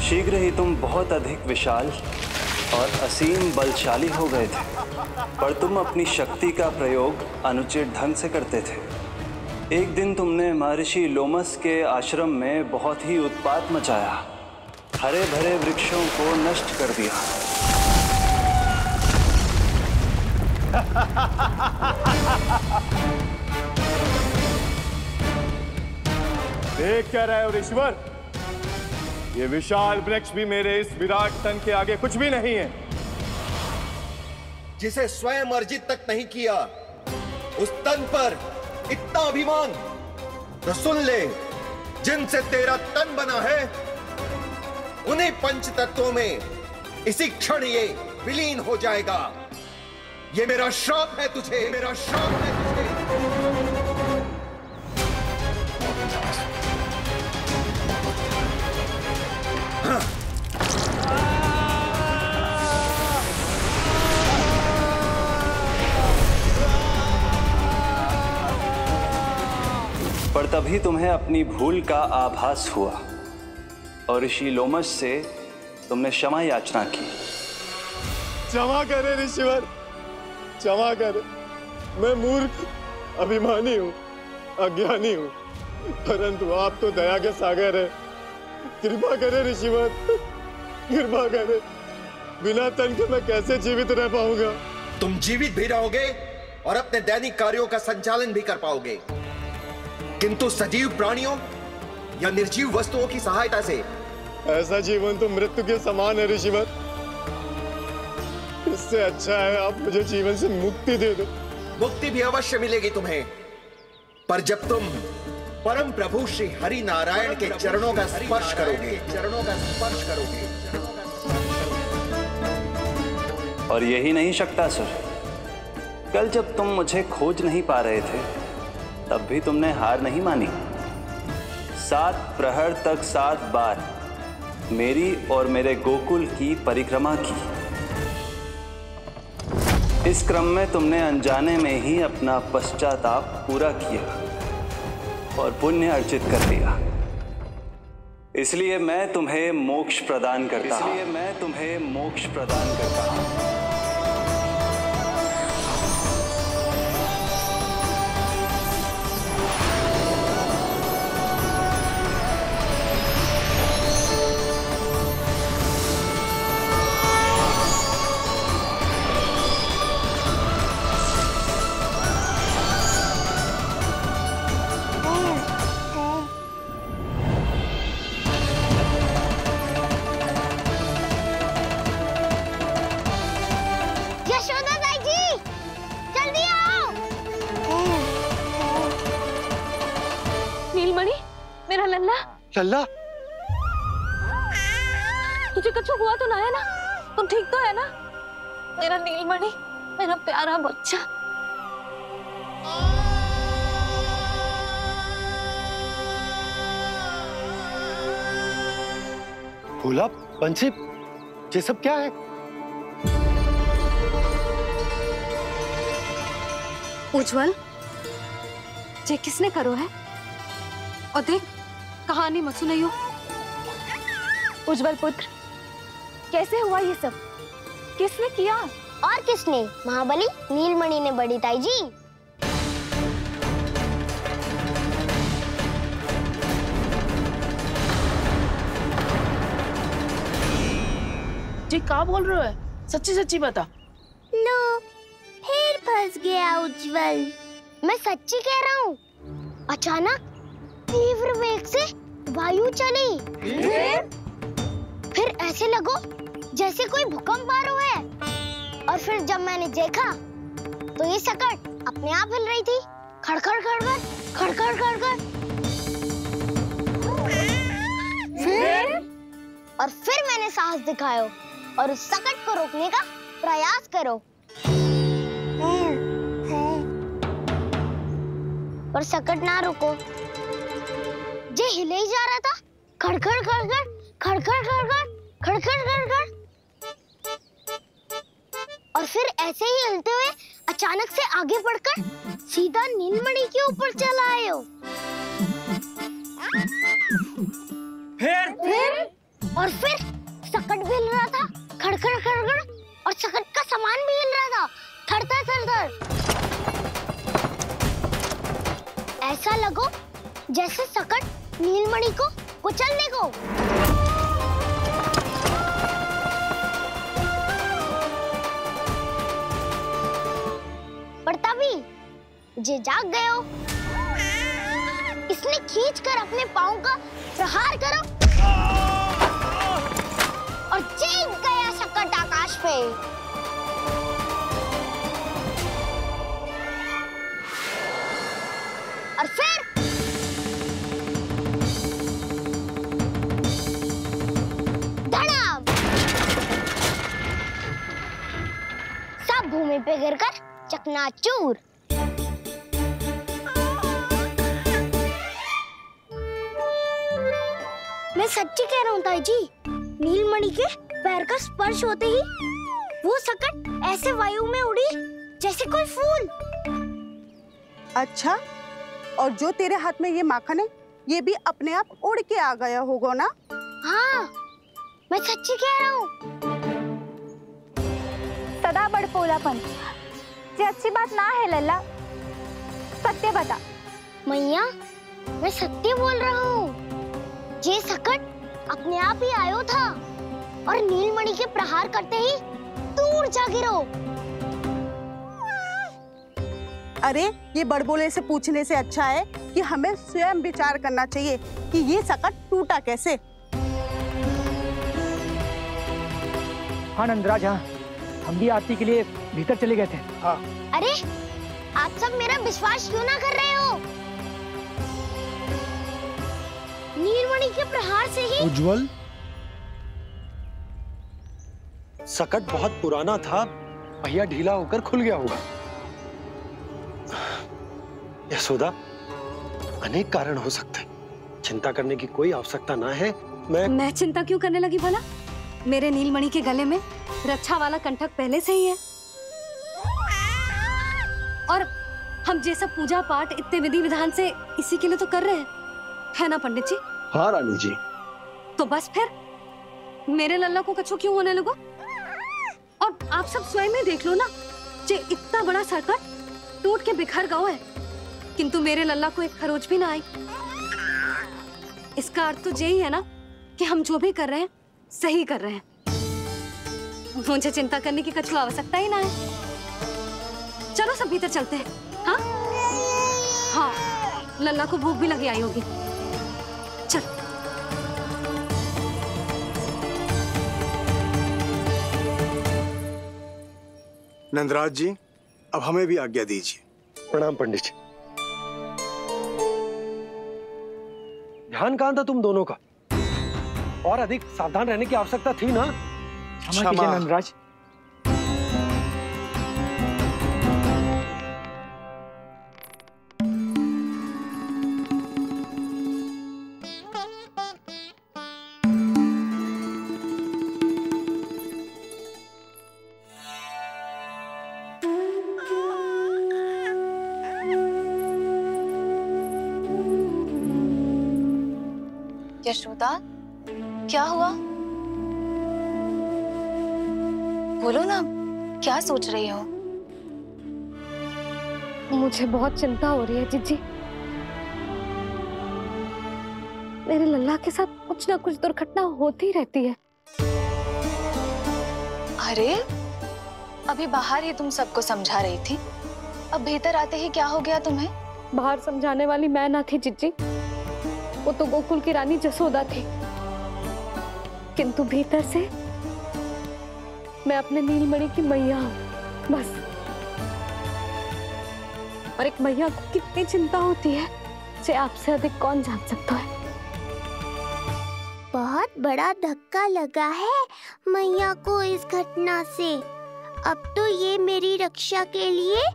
शीघ्र ही तुम बहुत अधिक विशाल और असीम बलशाली हो गए थे, पर तुम अपनी शक्ति का प्रयोग अनुचित ढंग से करते थे। एक दिन तुमने महर्षि लोमस के आश्रम में बहुत ही उत्पात मचाया, हरे भरे वृक्षों को नष्ट कर दिया। देख क्या रहे हो ऋषिवर? ये विशाल वृक्ष भी मेरे इस विराट तन के आगे कुछ भी नहीं है। जिसे स्वयं अर्जित तक नहीं किया, उस तन पर इतना अभिमान, तो सुन ले, जिनसे तेरा तन बना है उन्हीं पंच तत्वों में इसी क्षण ये विलीन हो जाएगा। ये मेरा श्राप है तुझे, मेरा श्राप है तुझे। पर तभी तुम्हें अपनी भूल का आभास हुआ और ऋषि लोमस से तुमने क्षमा याचना की। क्षमा करे ऋषिवर, क्षमा करे। मैं मूर्ख, अभिमानी हूँ, अज्ञानी हूँ, परंतु आप तो दया के सागर है। कृपा करे ऋषिवर, कृपा करे। बिना तन के मैं कैसे जीवित रह पाऊंगा? तुम जीवित भी रहोगे और अपने दैनिक कार्यों का संचालन भी कर पाओगे, किंतु सजीव प्राणियों या निर्जीव वस्तुओं की सहायता से। ऐसा जीवन तो मृत्यु के समान है ऋषिवर। इससे अच्छा है आप मुझे जीवन से मुक्ति दे दो। मुक्ति भी अवश्य मिलेगी तुम्हें, पर जब तुम परम प्रभु श्री हरि नारायण के चरणों का स्पर्श करोगे, चरणों का स्पर्श करोगे। और यही नहीं शक्तासुर, कल जब तुम मुझे खोज नहीं पा रहे थे, तब भी तुमने हार नहीं मानी। 7 प्रहर तक 7 बार मेरी और मेरे गोकुल की परिक्रमा की। इस क्रम में तुमने अनजाने में ही अपना पश्चाताप पूरा किया और पुण्य अर्जित कर लिया। इसलिए मैं तुम्हें मोक्ष प्रदान करता हूं। इसलिए मैं तुम्हें मोक्ष प्रदान करता हूं। लल्ला, तुझे कुछ हुआ तो ना है ना? तुम ठीक तो है ना? मेरा नीलमणि, मेरा प्यारा बच्चा। भोला, बंसी, ये सब क्या है? उज्जवल, ये किसने करो है? और देख, कहानी मत सुनाइयो। उज्जवल पुत्र, कैसे हुआ ये सब? किसने किया? और किसने? महाबली नीलमणि ने बड़ी ताई जी। जी क्या बोल रहे हो है? सच्ची सच्ची बता। लो, फिर फंस गया उज्जवल। मैं सच्ची कह रहा हूँ। अचानक तीव्र वेग से वायु चली। फिर ऐसे लगो जैसे कोई भूकंप आ रहा है। और फिर जब मैंने देखा तो ये सकट अपने आप हिल रही थी, खड़खड़ खड़खड़ खड़खड़ खड़खड़। फिर मैंने साहस दिखाया और उस सकट को रोकने का प्रयास करो, पर सकट ना रुको। जे हिले ही जा रहा था, खड़खड़ खड़खड़ खड़खड़ खड़खड़ खड़खड़ खड़खड़। और फिर ऐसे ही हिलते हुए अचानक से आगे बढ़कर सीधा नीलमणि के ऊपर चला आए हो। फिर और फिर सकट भी हिल रहा था, खड़खड़ खड़खड़, और सकट का सामान भी हिल रहा था, थरथर थरथर। ऐसा लगो जैसे सकट नीलमणि को कुचलने को। पर तभी जे जाग गए हो। इसने खींचकर अपने पांव का प्रहार करो और चीख गया सकट आकाश पे। और फिर धड़ाम, सब भूमि पे गिरकर चकनाचूर। मैं सच्ची कह रहा हूँ ताई जी, नीलमणि के पैर का स्पर्श होते ही वो सकट ऐसे वायु में उड़ी जैसे कोई फूल। अच्छा, और जो तेरे हाथ में ये माखन है, ये भी अपने आप उड़ के आ गया होगा ना? हाँ, मैं सच्ची कह रहा हूँ। सदा बड़पोलापन, ये अच्छी बात ना है लल्ला। सत्य बता। मैया, मैं सत्य बोल रहा हूँ। ये सकट अपने आप ही आयो था और नीलमणि के प्रहार करते ही दूर जा गिरो। अरे, ये बड़बोले से पूछने से अच्छा है कि हमें स्वयं विचार करना चाहिए कि ये सकट टूटा कैसे। हाँ नंदराज, हाँ, हम भी आरती के लिए भीतर चले गए थे। हाँ। अरे, आप सब मेरा विश्वास क्यों ना कर रहे हो? नीलमणि के प्रहार से ही उज्जवल, सकट बहुत पुराना था, पहिया ढीला होकर खुल गया होगा। यशोदा, अनेक कारण हो सकते हैं, चिंता करने की कोई आवश्यकता ना है। मैं चिंता क्यों करने लगी भला? मेरे नीलमणि के गले में रक्षा वाला कंठक पहले से ही है, और हम जैसा पूजा पाठ इतने विधि विधान से इसी के लिए तो कर रहे हैं, है ना पंडित जी? हाँ रानी जी। तो बस फिर मेरे लल्ला को कछु क्यों होने लगो? और आप सब स्वयं ही देख लो ना, जे इतना बड़ा सकट टूट के बिखर गया है, किंतु मेरे लल्ला को एक खरोच भी ना आई। इसका अर्थ तो यही है ना कि हम जो भी कर रहे हैं सही कर रहे हैं। मुझे चिंता करने की कछु आवश्यकता ही ना है। चलो सब भीतर चलते हैं। हाँ हाँ, लल्ला को भूख भी लगी आई होगी। चल। नंदराज जी, अब हमें भी आज्ञा दीजिए। प्रणाम पंडित जी। ध्यान कहाँ था तुम दोनों का? और अधिक सावधान रहने की आवश्यकता थी ना? क्षमा कीजिए नंदराज। यशोदा, क्या हुआ? बोलो ना, क्या सोच रही हो? मुझे बहुत चिंता हो रही है जीजी। मेरे लल्ला के साथ कुछ ना कुछ दुर्घटना होती रहती है। अरे, अभी बाहर ही तुम सबको समझा रही थी, अब भीतर आते ही क्या हो गया तुम्हें? बाहर समझाने वाली मैं ना थी जीजी, वो तो गोकुल की रानी जसोदा थी, किंतु भीतर से मैं अपने नीलमणि की मैया हूँ, बस। और एक मैया को कितनी चिंता होती है, इसे आपसे अधिक कौन जान सकता है। बहुत बड़ा धक्का लगा है मैया को इस घटना से। अब तो ये मेरी रक्षा के लिए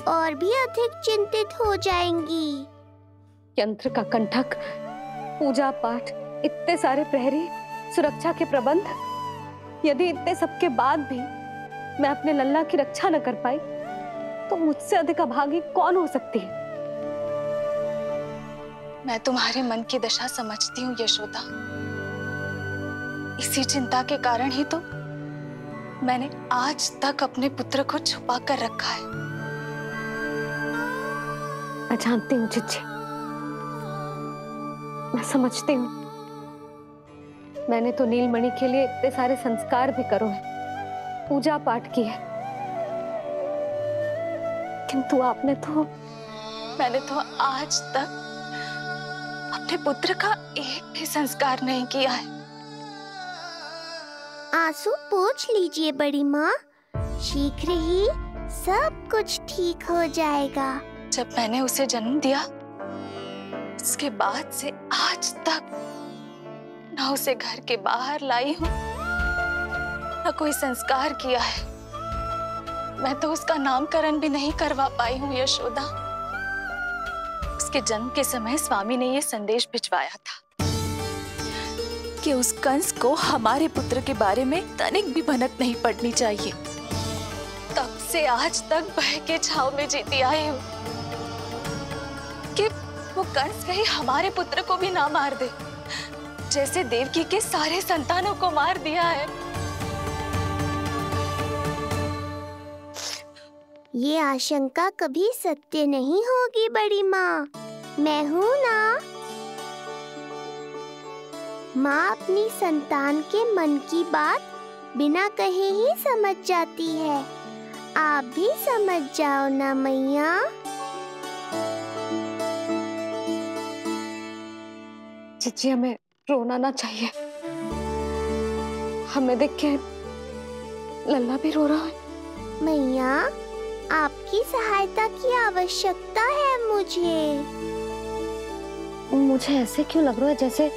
और भी अधिक चिंतित हो जाएंगी। यंत्र का कंठक, पूजा पाठ, इतने सारे प्रहरी, सुरक्षा के प्रबंध, यदि इतने सबके बाद भी मैं अपने लल्ला की रक्षा न कर पाई तो मुझसे अधिक अभागी कौन हो सकती है? मैं तुम्हारे मन की दशा समझती हूँ यशोदा। इसी चिंता के कारण ही तो मैंने आज तक अपने पुत्र को छुपा कर रखा है। मैं जानती हूँ चिच्ची, मैं समझती हूँ। मैंने तो नीलमणि के लिए इतने सारे संस्कार भी करो है, पूजा पाठ की है, किंतु मैंने तो आज तक अपने पुत्र का एक भी संस्कार नहीं किया है। आंसू पोंछ लीजिए बड़ी माँ, शीघ्र ही सब कुछ ठीक हो जाएगा। जब मैंने उसे जन्म दिया उसके बाद से आज तक न उसे घर के बाहर लाई हूँ न कोई संस्कार किया है। मैं तो उसका नामकरण भी नहीं करवा पाई हूँ यशोदा। उसके जन्म के समय स्वामी ने ये संदेश भिजवाया था कि उस कंस को हमारे पुत्र के बारे में तनिक भी भनक नहीं पड़नी चाहिए। तब से आज तक भय के छाव में जीती आई हूँ कि वो कंस कहीं हमारे पुत्र को भी ना मार दे, जैसे देवकी के सारे संतानों को मार दिया है। ये आशंका कभी सत्य नहीं होगी बड़ी माँ, मैं हूँ ना। माँ अपनी संतान के मन की बात बिना कहे ही समझ जाती है। आप भी समझ जाओ ना मैया। चिच्ची, हमें रोना ना चाहिए। हमें देख के लल्ला भी रो रहा है। मैया, आपकी सहायता की आवश्यकता है मुझे ऐसे क्यों लग रहा है जैसे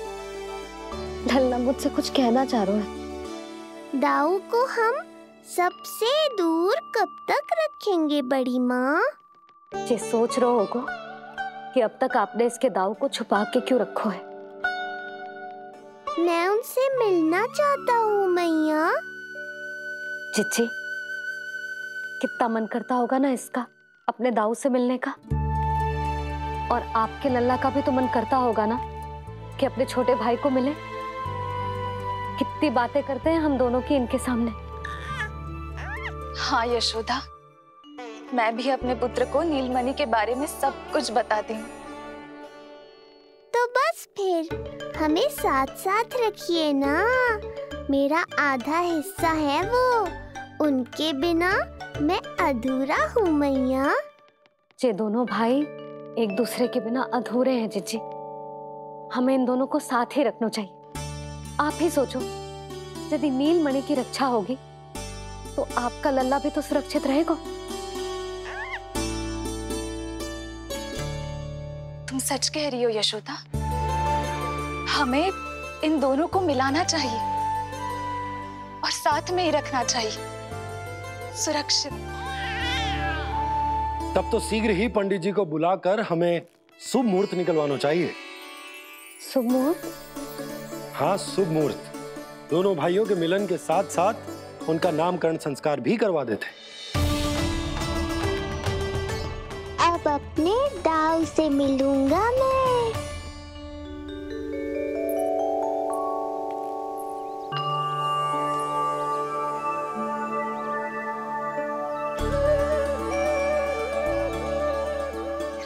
लल्ला मुझसे कुछ कहना चाह रहा है। दाऊ को हम सबसे दूर कब तक रखेंगे बड़ी माँ? ये सोच रहे होगा कि अब तक आपने इसके दाऊ को छुपा के क्यों रखो है। मैं उनसे मिलना चाहता हूँ मैया। चिच्ची, कितना मन करता होगा ना इसका अपने दाऊ से मिलने का। और आपके लल्ला का भी तो मन करता होगा ना कि अपने छोटे भाई को मिले। कितनी बातें करते हैं हम दोनों की इनके सामने। हाँ यशोदा, मैं भी अपने पुत्र को नीलमणि के बारे में सब कुछ बताती हूँ। तो बस फिर हमें साथ साथ रखिए ना। मेरा आधा हिस्सा है वो, उनके बिना मैं अधूरा हूँ मैया। ये दोनों भाई एक दूसरे के बिना अधूरे हैं जीजी। हमें इन दोनों को साथ ही रखना चाहिए। आप ही सोचो, यदि नीलमणि की रक्षा होगी तो आपका लल्ला भी तो सुरक्षित रहेगा। तुम सच कह रही हो यशोदा। हमें इन दोनों को मिलाना चाहिए और साथ में ही रखना चाहिए, सुरक्षित। तब तो शीघ्र ही पंडित जी को बुलाकर हमें शुभ मुहूर्त निकलवाना चाहिए। शुभ मुहूर्त? हाँ, शुभ मुहूर्त। दोनों भाइयों के मिलन के साथ साथ उनका नामकरण संस्कार भी करवा देते। अब अपने दाऊ से मिलूंगा मैं।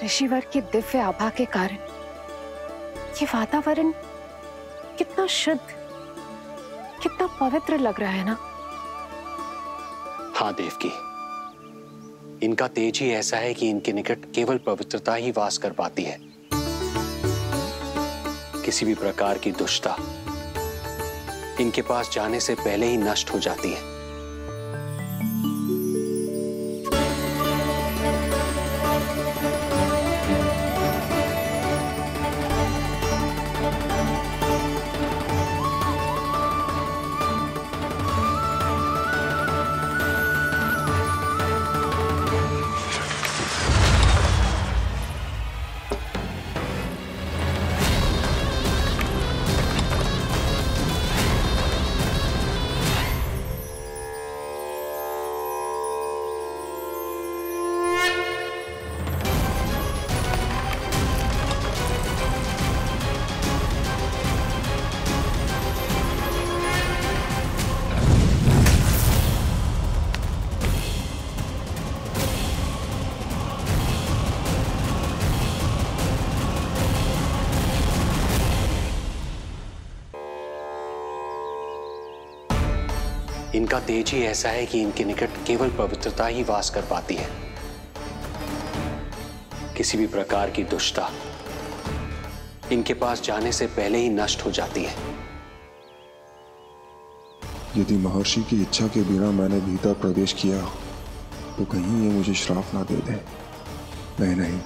ऋषिवर की दिव्य आभा के कारण ये वातावरण कितना शुद्ध, कितना पवित्र लग रहा है ना। हाँ देवकी, इनका तेज ही ऐसा है कि इनके निकट केवल पवित्रता ही वास कर पाती है। किसी भी प्रकार की दुष्टता इनके पास जाने से पहले ही नष्ट हो जाती है। इनका तेज ही ऐसा है कि इनके निकट केवल पवित्रता ही वास कर पाती है। किसी भी प्रकार की दुष्टता इनके पास जाने से पहले ही नष्ट हो जाती है। यदि महर्षि की इच्छा के बिना मैंने भीतर प्रवेश किया तो कहीं ये मुझे श्राप ना दे दे। नहीं,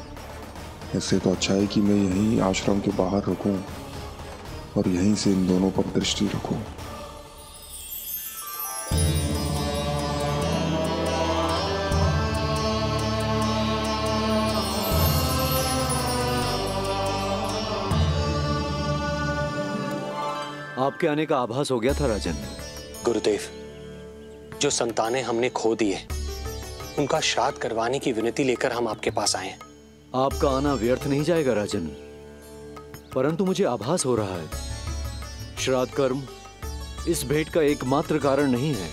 इससे तो अच्छा है कि मैं यहीं आश्रम के बाहर रुकूं और यहीं से इन दोनों पर दृष्टि रखूं। आपके आने का आभास हो गया था राजन। गुरुदेव, जो संतानें हमने खो दी है उनका श्राद्ध करवाने की विनती लेकर हम आपके पास आए हैं। आपका आना व्यर्थ नहीं जाएगा राजन, परंतु मुझे आभास हो रहा है श्राद्ध कर्म इस भेंट का एकमात्र कारण नहीं है।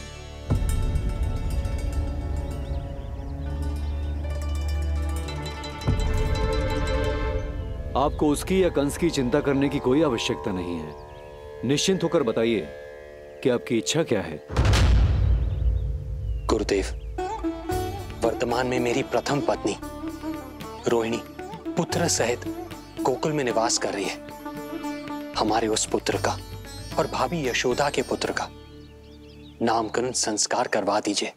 आपको उसकी या कंस की चिंता करने की कोई आवश्यकता नहीं है। निश्चिंत होकर बताइए कि आपकी इच्छा क्या है। गुरुदेव, वर्तमान में मेरी प्रथम पत्नी रोहिणी पुत्र सहित गोकुल में निवास कर रही है। हमारे उस पुत्र का और भाभी यशोदा के पुत्र का नामकरण संस्कार करवा दीजिए।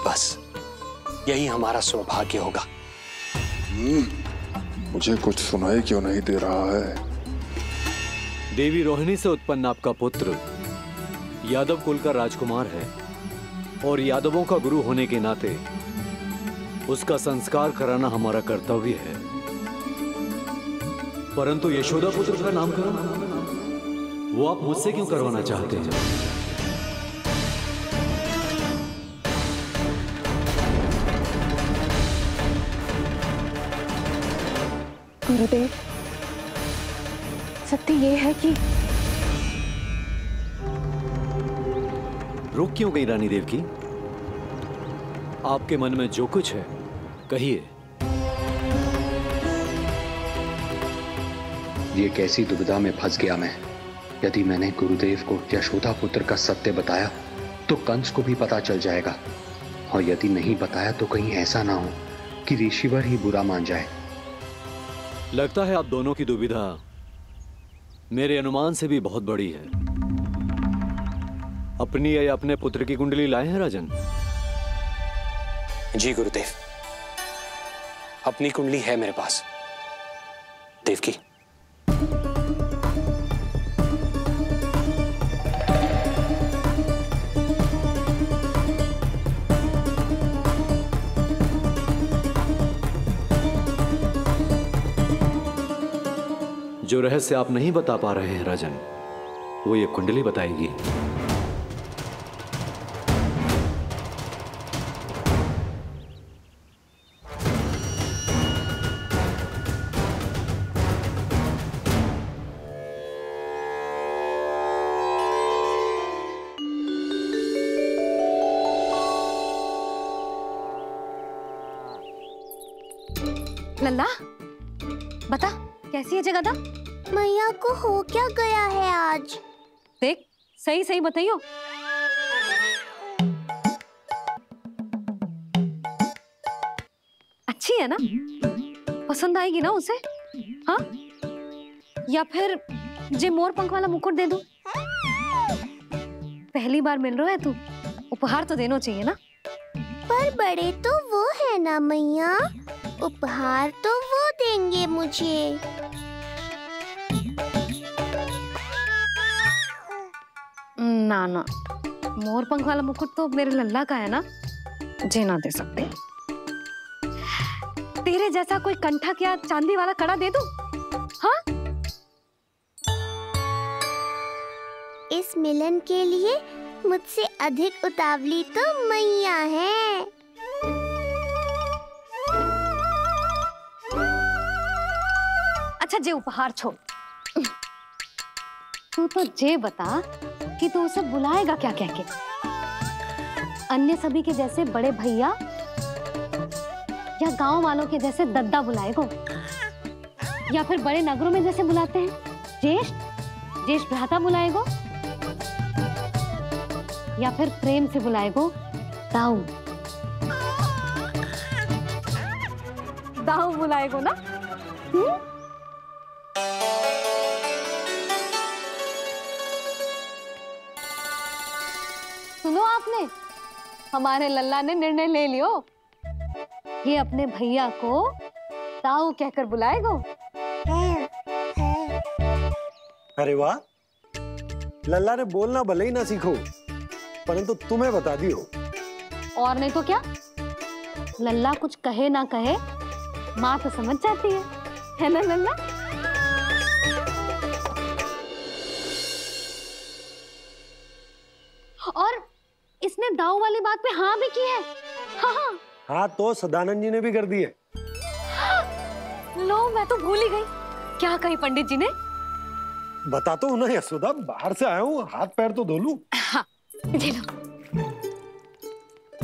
बस यही हमारा सौभाग्य होगा। मुझे कुछ सुनाई क्यों नहीं दे रहा है? देवी रोहिणी से उत्पन्न आपका पुत्र यादव कुल का राजकुमार है और यादवों का गुरु होने के नाते उसका संस्कार कराना हमारा कर्तव्य है। परंतु यशोदा पुत्र का नामकरण वो आप मुझसे क्यों करवाना चाहते हैं? गुरुदेव, सत्य ये है कि रुक क्यों गई रानी देवकी? आपके मन में जो कुछ है कहिए। ये कैसी दुविधा में फंस गया मैं। यदि मैंने गुरुदेव को यशोदा पुत्र का सत्य बताया तो कंस को भी पता चल जाएगा, और यदि नहीं बताया तो कहीं ऐसा ना हो कि ऋषिवर ही बुरा मान जाए। लगता है आप दोनों की दुविधा मेरे अनुमान से भी बहुत बड़ी है। अपनी या अपने पुत्र की कुंडली लाए हैं राजन? जी गुरुदेव, अपनी कुंडली है मेरे पास। देवकी, जो रहस्य आप नहीं बता पा रहे हैं राजन, वो ये कुंडली बताएगी। लल्ला, बता कैसी है जगदा? मैया को हो क्या गया है आज? देख, सही सही बताइयो। अच्छी है ना? पसंद आएगी ना उसे? हाँ? या फिर जे मोर पंख वाला मुकुट दे दूं? पहली बार मिल रहा है तू, उपहार तो देना चाहिए ना? पर बड़े तो वो है ना मैया, उपहार तो वो देंगे मुझे। ना ना, मोर पंख वाला मुकुट तो मेरे लल्ला का है ना, जे ना दे सकते। तेरे जैसा कोई कंठक या चांदी वाला कड़ा दे दूं? हाँ? इस मिलन के लिए मुझसे अधिक उतावली तो मैया है। अच्छा, जे उपहार छोड़, तू तो जे बता कि तू उसे बुलाएगा क्या कह के? अन्य सभी के जैसे बड़े भैया या गांव वालों के जैसे दद्दा बुलाएगो, या फिर बड़े नगरों में जैसे बुलाते हैं ज्येष्ठ भ्राता बुलाएगो, या फिर प्रेम से बुलाएगो दाऊ? दाऊ बुलाएगो ना? सुनो आपने, हमारे लल्ला ने निर्णय ले लियो, ये अपने भैया को दाऊ कहकर बुलाएगो। अरे वाह, लल्ला ने बोलना भले ही ना सीखो, परंतु तुम्हें बता दियो। और नहीं तो क्या, लल्ला कुछ कहे ना कहे माँ तो समझ जाती है ना लल्ला? और इसने दाऊ वाली बात पे हाँ भी की है। हाँ हाँ तो सदानंद जी ने भी कर दी है। लो, मैं तो भूल ही गई। क्या कही पंडित जी ने? बता तो ना यशोदा, बाहर से आया हूँ, हाथ पैर तो धो लूं। हाँ, ले लो।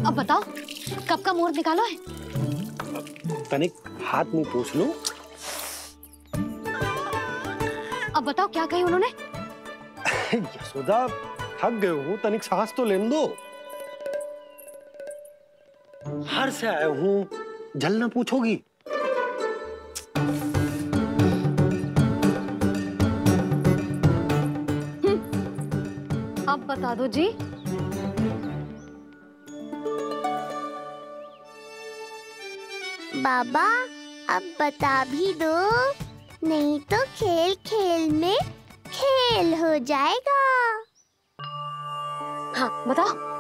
अब बताओ, कब का मुहूर्त निकालो है? तनिक हाथ मुंह पूछ लूं। अब बताओ क्या कही उन्होंने? यशोदा थक गए हूँ, तनिक सांस तो लेने दो। बाहर से आया हूँ, जल ना पूछोगी? अब बता दो जी। बाबा अब बता भी दो, नहीं तो खेल खेल में खेल हो जाएगा। हाँ बताओ।